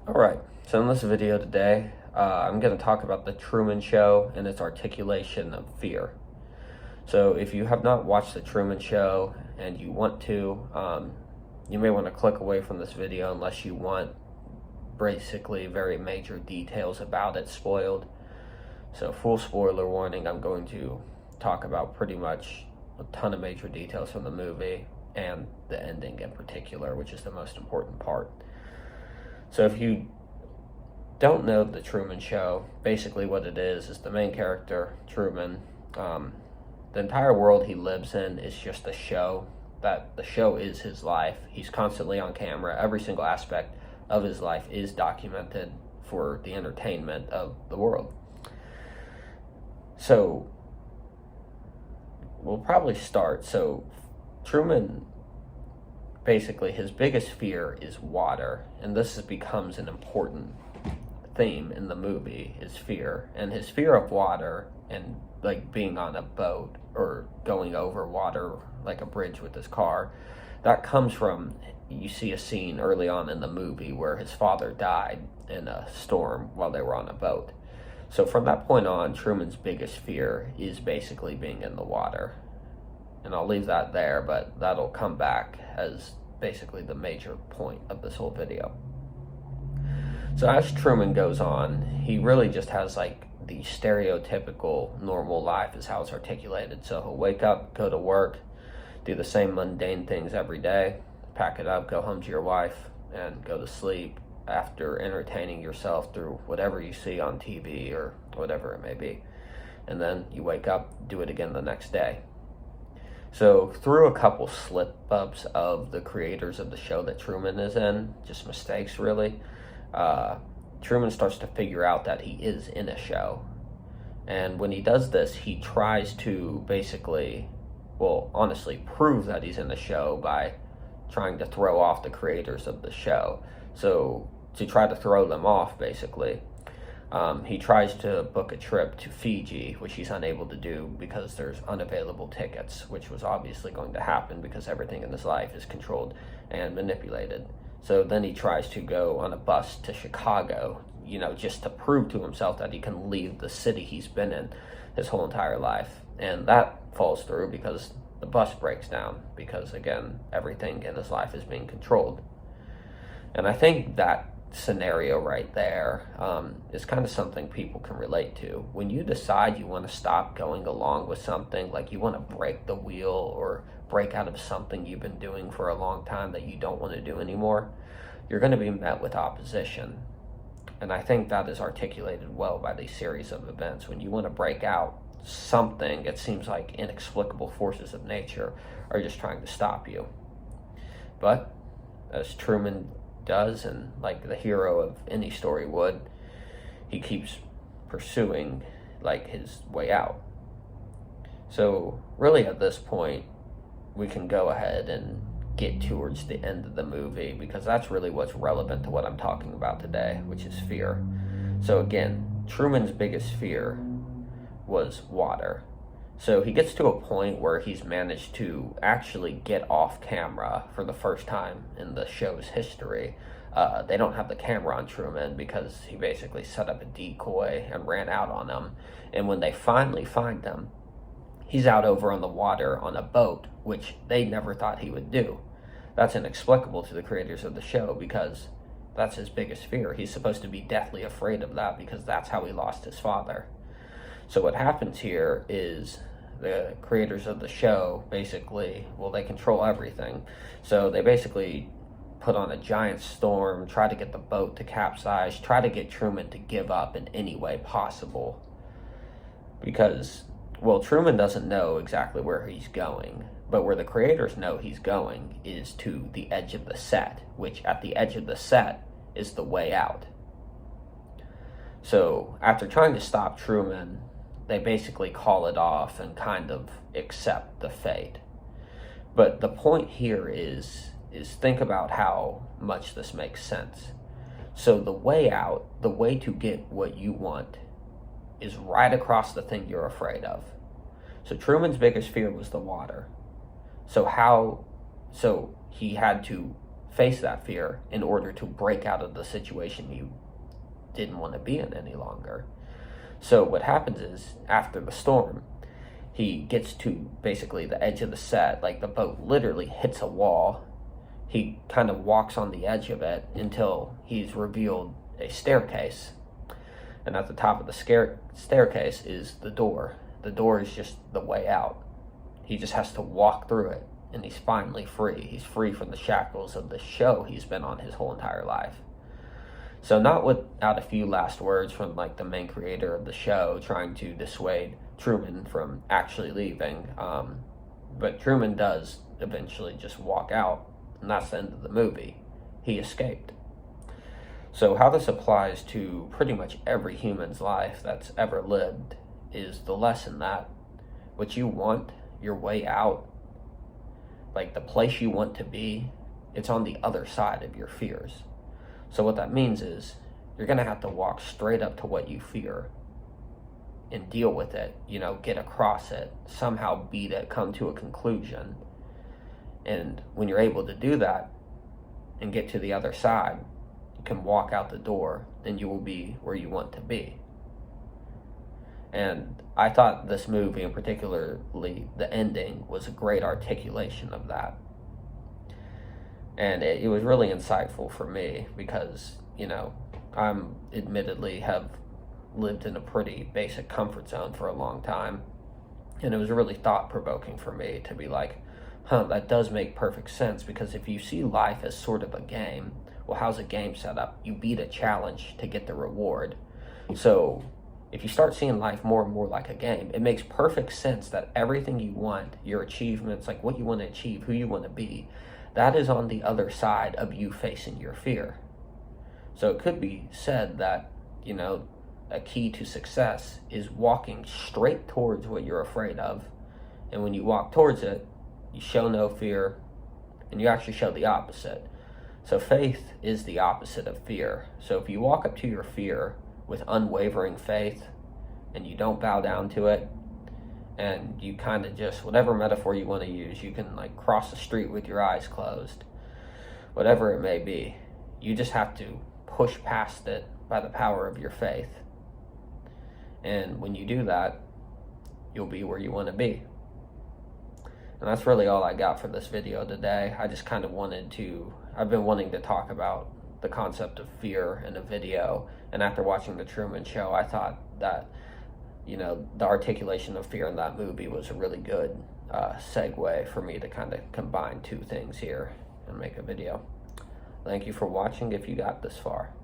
Alright, so in this video today, I'm going to talk about the Truman Show and its articulation of fear. So if you have not watched the Truman Show and you want to, you may want to click away from this video unless you want basically very major details about it spoiled. So full spoiler warning, I'm going to talk about pretty much a ton of major details from the movie and the ending in particular, which is the most important part. So if you don't know the Truman Show, basically what it is the main character, Truman, the entire world he lives in is just a show. That the show is his life. He's constantly on camera. Every single aspect of his life is documented for the entertainment of the world. So we'll probably start. So Truman, basically his biggest fear is water, and becomes an important theme in the movie, is fear. And his fear of water and like being on a boat or going over water like a bridge with his car, that comes from, you see a scene early on in the movie where his father died in a storm while they were on a boat. So from that point on, Truman's biggest fear is basically being in the water. And I'll leave that there, but that'll come back as basically the major point of this whole video. So as Truman goes on, he really just has like the stereotypical normal life is how it's articulated. So he'll wake up, go to work, do the same mundane things every day, pack it up, go home to your wife, and go to sleep after entertaining yourself through whatever you see on TV or whatever it may be. And then you wake up, do it again the next day. So through a couple slip-ups of the creators of the show that Truman is in, just mistakes really, Truman starts to figure out that he is in a show. And when he does this, he tries to basically, well, honestly, prove that he's in the show by trying to throw off the creators of the show. So to try to throw them off, basically, he tries to book a trip to Fiji, which he's unable to do because there's unavailable tickets, which was obviously going to happen because everything in his life is controlled and manipulated. So then he tries to go on a bus to Chicago, just to prove to himself that he can leave the city he's been in his whole entire life. And that falls through because the bus breaks down because, again, everything in his life is being controlled. And I think that scenario right there is kind of something people can relate to. When you decide you want to stop going along with something, like you want to break the wheel or break out of something you've been doing for a long time that you don't want to do anymore, you're going to be met with opposition. And I think that is articulated well by these series of events. When you want to break out something, it seems like inexplicable forces of nature are just trying to stop you. But as Truman does, and like the hero of any story would, he keeps pursuing like his way out. So really at this point, we can go ahead and get towards the end of the movie because that's really what's relevant to what I'm talking about today, which is fear. So again, Truman's biggest fear was water. So he gets to a point where he's managed to actually get off camera for the first time in the show's history. They don't have the camera on Truman because he basically set up a decoy and ran out on them. And when they finally find him, he's out over on the water on a boat, which they never thought he would do. That's inexplicable to the creators of the show because that's his biggest fear. He's supposed to be deathly afraid of that because that's how he lost his father. So what happens here is the creators of the show basically, they control everything. So they basically put on a giant storm, try to get the boat to capsize, try to get Truman to give up in any way possible. Because, Truman doesn't know exactly where he's going, but where the creators know he's going is to the edge of the set, which at the edge of the set is the way out. So after trying to stop Truman, they basically call it off and kind of accept the fate. But the point here is think about how much this makes sense. So the way out, the way to get what you want, is right across the thing you're afraid of. So Truman's biggest fear was the water. So he had to face that fear in order to break out of the situation you didn't want to be in any longer. So what happens is, after the storm, he gets to basically the edge of the set, like the boat literally hits a wall. He kind of walks on the edge of it until he's revealed a staircase. And at the top of the staircase is the door. The door is just the way out. He just has to walk through it, and he's finally free. He's free from the shackles of the show he's been on his whole entire life. So not without a few last words from like the main creator of the show trying to dissuade Truman from actually leaving. But Truman does eventually just walk out, and that's the end of the movie. He escaped. So how this applies to pretty much every human's life that's ever lived is the lesson that what you want, your way out, like the place you want to be, it's on the other side of your fears. So what that means is you're going to have to walk straight up to what you fear and deal with it, get across it, somehow beat it, come to a conclusion. And when you're able to do that and get to the other side, you can walk out the door, then you will be where you want to be. And I thought this movie, and particularly the ending, was a great articulation of that. And it was really insightful for me because, I'm admittedly have lived in a pretty basic comfort zone for a long time. And it was really thought-provoking for me to be like, that does make perfect sense, because if you see life as sort of a game, well, how's a game set up? You beat a challenge to get the reward. So if you start seeing life more and more like a game, it makes perfect sense that everything you want, your achievements, like what you want to achieve, who you want to be, that is on the other side of you facing your fear. So it could be said that, a key to success is walking straight towards what you're afraid of. And when you walk towards it, you show no fear, and you actually show the opposite. So faith is the opposite of fear. So if you walk up to your fear with unwavering faith, and you don't bow down to it, and you kind of just, whatever metaphor you want to use, you can like cross the street with your eyes closed, whatever it may be, you just have to push past it by the power of your faith. And when you do that, you'll be where you want to be. And that's really all I got for this video today. I just kind of I've been wanting to talk about the concept of fear in a video, and after watching the Truman Show, I thought that, the articulation of fear in that movie was a really good segue for me to kind of combine two things here and make a video. Thank you for watching if you got this far.